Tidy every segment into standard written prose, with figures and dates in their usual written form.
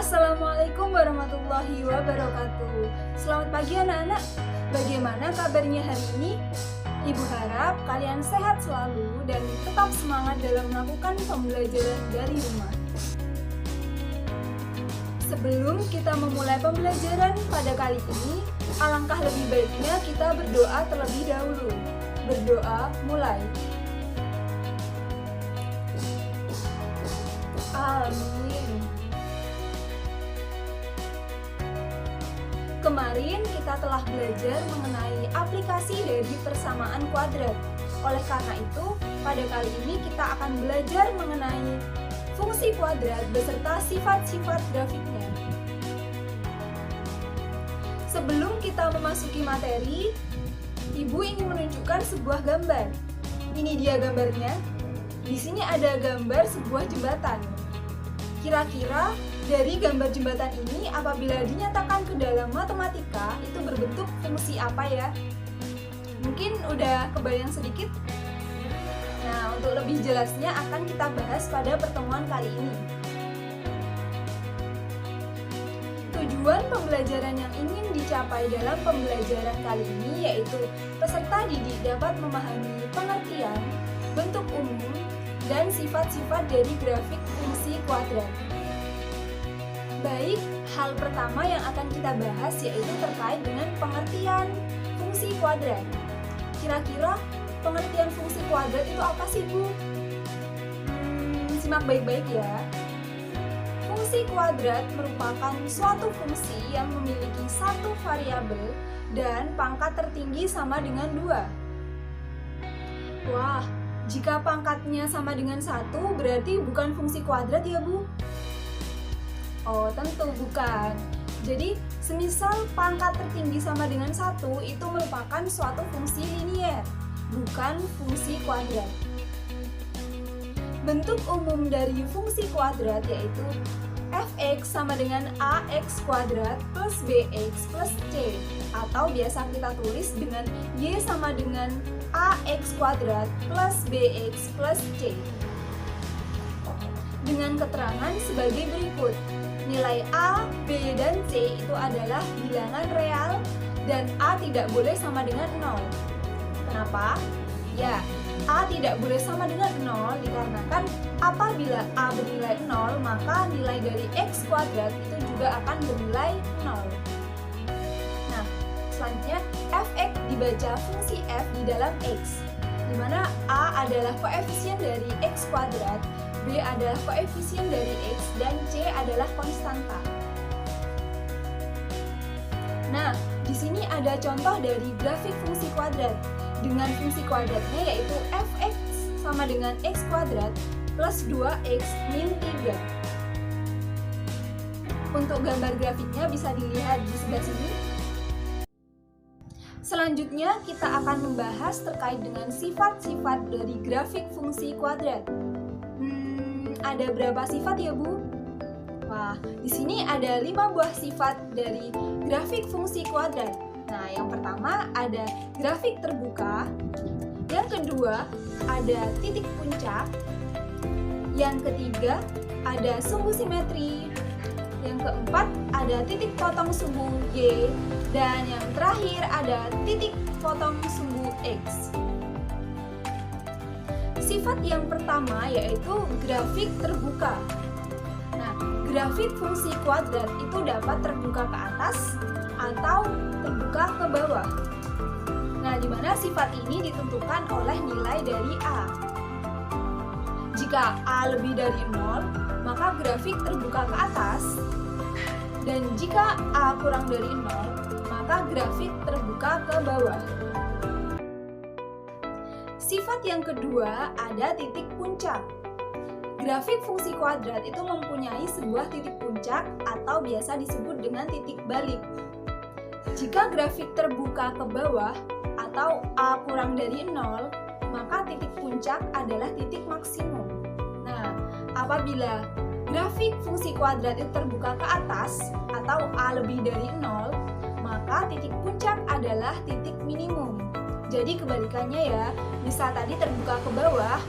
Assalamualaikum warahmatullahi wabarakatuh. Selamat pagi anak-anak. Bagaimana kabarnya hari ini? Ibu harap kalian sehat selalu dan tetap semangat dalam melakukan pembelajaran dari rumah. Sebelum kita memulai pembelajaran pada kali ini, alangkah lebih baiknya kita berdoa terlebih dahulu. Berdoa mulai. Amin. Kemarin kita telah belajar mengenai aplikasi dari persamaan kuadrat. Oleh karena itu, pada kali ini kita akan belajar mengenai fungsi kuadrat beserta sifat-sifat grafiknya. Sebelum kita memasuki materi, Ibu ingin menunjukkan sebuah gambar. Ini dia gambarnya. Di sini ada gambar sebuah jembatan. Kira-kira dari gambar jembatan ini apabila dinyatakan ke dalam matematika itu berbentuk fungsi apa ya? Mungkin udah kebayang sedikit? Nah, untuk lebih jelasnya akan kita bahas pada pertemuan kali ini. Tujuan pembelajaran yang ingin dicapai dalam pembelajaran kali ini yaitu peserta didik dapat memahami pengertian, bentuk umum, dan sifat-sifat dari grafik fungsi kuadrat. Baik, hal pertama yang akan kita bahas yaitu terkait dengan pengertian fungsi kuadrat. Kira-kira pengertian fungsi kuadrat itu apa sih, Bu? Simak baik-baik ya. Fungsi kuadrat merupakan suatu fungsi yang memiliki satu variabel dan pangkat tertinggi sama dengan 2. Wah, jika pangkatnya sama dengan 1 berarti bukan fungsi kuadrat ya, Bu? Oh, tentu bukan. Jadi, semisal pangkat tertinggi sama dengan 1 itu merupakan suatu fungsi linier, bukan fungsi kuadrat. Bentuk umum dari fungsi kuadrat yaitu f(x) sama dengan ax kuadrat plus bx plus c, atau biasa kita tulis dengan y sama dengan ax kuadrat plus bx plus c. Dengan keterangan sebagai berikut. Nilai A, B, dan C itu adalah bilangan real dan A tidak boleh sama dengan 0. Kenapa? Ya, A tidak boleh sama dengan 0 dikarenakan apabila A bernilai 0 maka nilai dari X kuadrat itu juga akan bernilai 0. Nah, selanjutnya f(x) dibaca fungsi f di dalam X, di mana A adalah koefisien dari X kuadrat, B adalah koefisien dari X, dan C adalah konstanta. Nah, di sini ada contoh dari grafik fungsi kuadrat dengan fungsi kuadratnya yaitu f(x) sama dengan X kuadrat plus 2X min 3. Untuk gambar grafiknya bisa dilihat di sebelah sini. Selanjutnya kita akan membahas terkait dengan sifat-sifat dari grafik fungsi kuadrat. Ada berapa sifat ya, Bu? Wah, di sini ada 5 buah sifat dari grafik fungsi kuadrat. Nah, yang pertama ada grafik terbuka, yang kedua ada titik puncak, yang ketiga ada sumbu simetri, yang keempat ada titik potong sumbu Y, dan yang terakhir ada titik potong sumbu X. Sifat yang pertama yaitu grafik terbuka. Nah, grafik fungsi kuadrat itu dapat terbuka ke atas atau terbuka ke bawah. Nah, di mana sifat ini ditentukan oleh nilai dari A. Jika A lebih dari 0, maka grafik terbuka ke atas. Dan jika A kurang dari 0, maka grafik terbuka ke bawah. Sifat yang kedua ada titik puncak. Grafik fungsi kuadrat itu mempunyai sebuah titik puncak atau biasa disebut dengan titik balik. Jika grafik terbuka ke bawah atau A kurang dari 0, maka titik puncak adalah titik maksimum. Nah, apabila grafik fungsi kuadrat itu terbuka ke atas atau A lebih dari 0, maka titik puncak adalah titik minimum. Jadi kebalikannya ya, bisa tadi terbuka ke bawah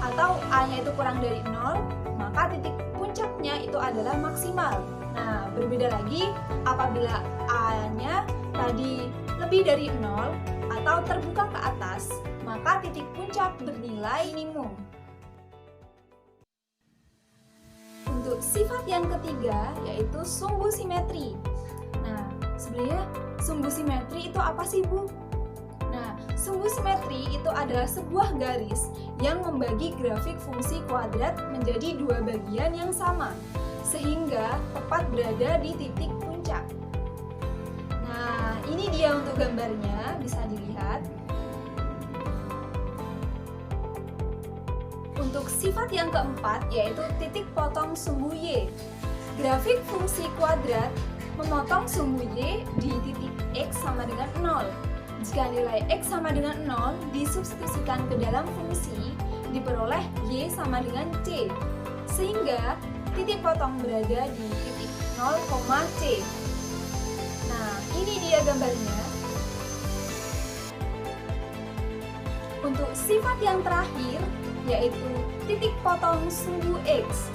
atau A-nya itu kurang dari 0, maka titik puncak puncaknya itu adalah maksimal. Nah, berbeda lagi apabila A-nya tadi lebih dari 0 atau terbuka ke atas, maka titik puncak bernilai minimum. Untuk sifat yang ketiga yaitu sumbu simetri. Nah, sebenarnya sumbu simetri itu apa sih, Bu? Nah, sumbu simetri itu adalah sebuah garis yang membagi grafik fungsi kuadrat menjadi dua bagian yang sama, sehingga tepat berada di titik puncak. Nah, ini dia untuk gambarnya, bisa dilihat. Untuk sifat yang keempat yaitu titik potong sumbu Y. Grafik fungsi kuadrat memotong sumbu Y di titik X sama dengan 0. Jika nilai X sama dengan 0 disubstitusikan ke dalam fungsi, diperoleh Y sama dengan C. Sehingga titik potong berada di titik 0, C. Nah, ini dia gambarnya. Untuk sifat yang terakhir yaitu titik potong sumbu X.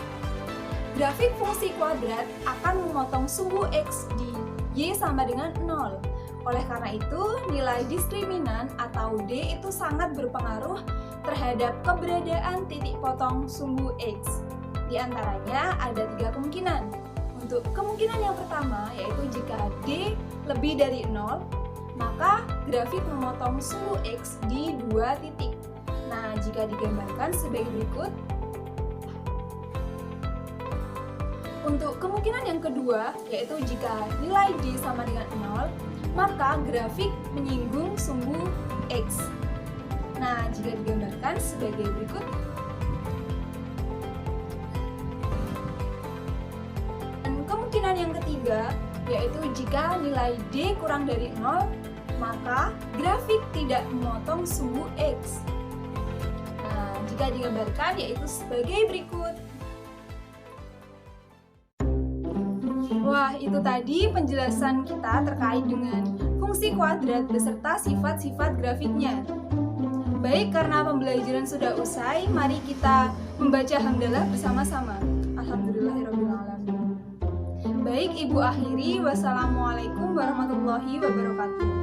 Grafik fungsi kuadrat akan memotong sumbu X di Y sama dengan 0. Oleh karena itu, nilai diskriminan atau D itu sangat berpengaruh terhadap keberadaan titik potong sumbu X. Di antaranya ada 3 kemungkinan. Untuk kemungkinan yang pertama yaitu jika D lebih dari 0, maka grafik memotong sumbu X di 2 titik. Nah, jika digambarkan sebagai berikut. Untuk kemungkinan yang kedua, yaitu jika nilai D sama dengan 0, maka grafik menyinggung sumbu X. Nah, jika digambarkan sebagai berikut. Dan kemungkinan yang ketiga, yaitu jika nilai D kurang dari 0, maka grafik tidak memotong sumbu X. Jika digambarkan yaitu sebagai berikut. Wah, itu tadi penjelasan kita terkait dengan fungsi kuadrat beserta sifat-sifat grafiknya. Baik, karena pembelajaran sudah usai, mari kita membaca hamdalah bersama-sama. Alhamdulillahirrahmanirrahim. Baik, Ibu akhiri. Wassalamualaikum warahmatullahi wabarakatuh.